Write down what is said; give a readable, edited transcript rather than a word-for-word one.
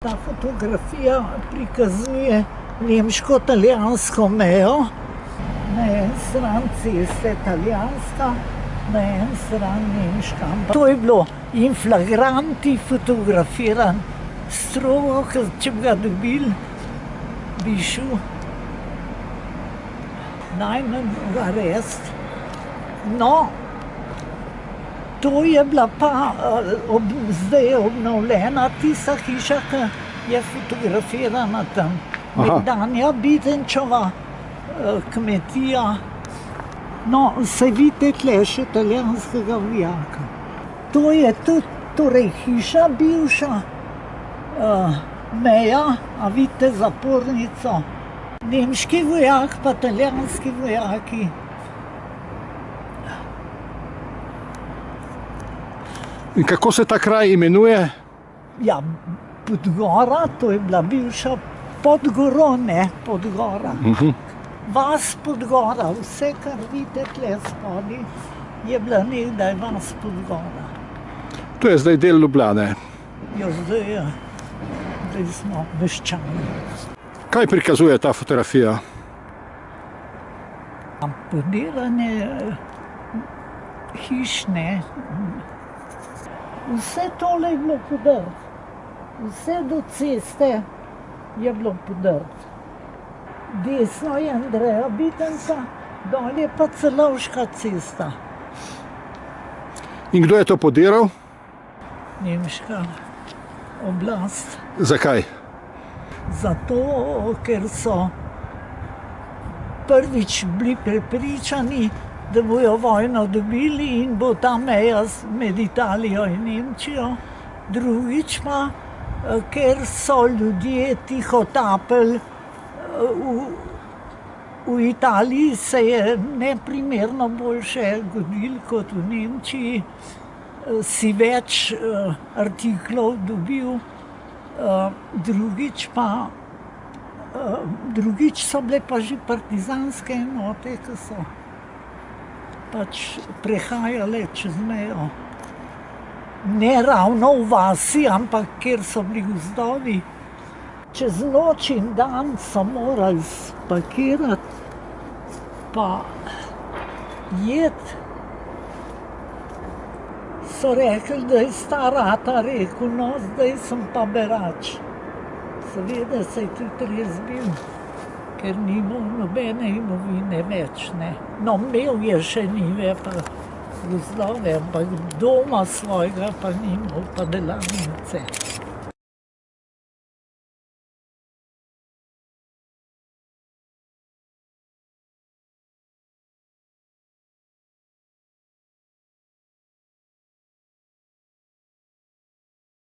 Ta fotografija prikazuje nemško-italijansko mejo. Na eni strani ceste italijanska, na eni strani nemška. To je bilo in flagranti fotografiran, strogo, ker če bi ga dobili, bi šel najmanj v arest. No, to je bila pa zdaj obnovljena tista hiša, ki je fotografirana tam. Nekdanja Bitenčeva kmetija. No, se vidite tle še italijanskega vojaka. To je tudi torej hiša bivša, meja, a vidite zapornico. Nemški vojak pa italijanski vojaki. In kako se ta kraj imenuje? Ja, Podgora, to je bila bivša Podgoro, ne Podgora. Vas Podgora, vse, kar vidite tle spodaj, je bila nekdaj vas Podgora. To je zdaj del Ljubljane. Ja, zdaj smo meščani. Kaj prikazuje ta fotografija? Podiranje hiš, ne. Vse tole je bilo podrt. Vse do ceste je bilo podrt. Desno je Andreja Bitenca, dol je pa Celovška cesta. In kdo je to podiral? Nemška oblast. Zakaj? Zato, ker so prvič bili prepričani, da bojo vojno dobili in bo ta meja med Italijo in Nemčijo. Drugič pa, ker so ljudje tihotapili. V Italiji se je neprimerno boljše godilo kot v Nemčiji. Si več artiklov dobil. Drugič so bile pa že partizanske enote, ki so pač prehajale čez mejo. Ne ravno v vasi, ampak kjer so bili gozdovi. Čez noč in dan so morali spakirati, pa jeti. So rekli, da je stara ata, rekel, no, zdaj sem pa berač. Seveda se je tudi res bil, ker ni imel nobene imovine več, ne. No, imel je še njive, pa gozdove, ampak doma svojega pa ni imel, pa delavnice.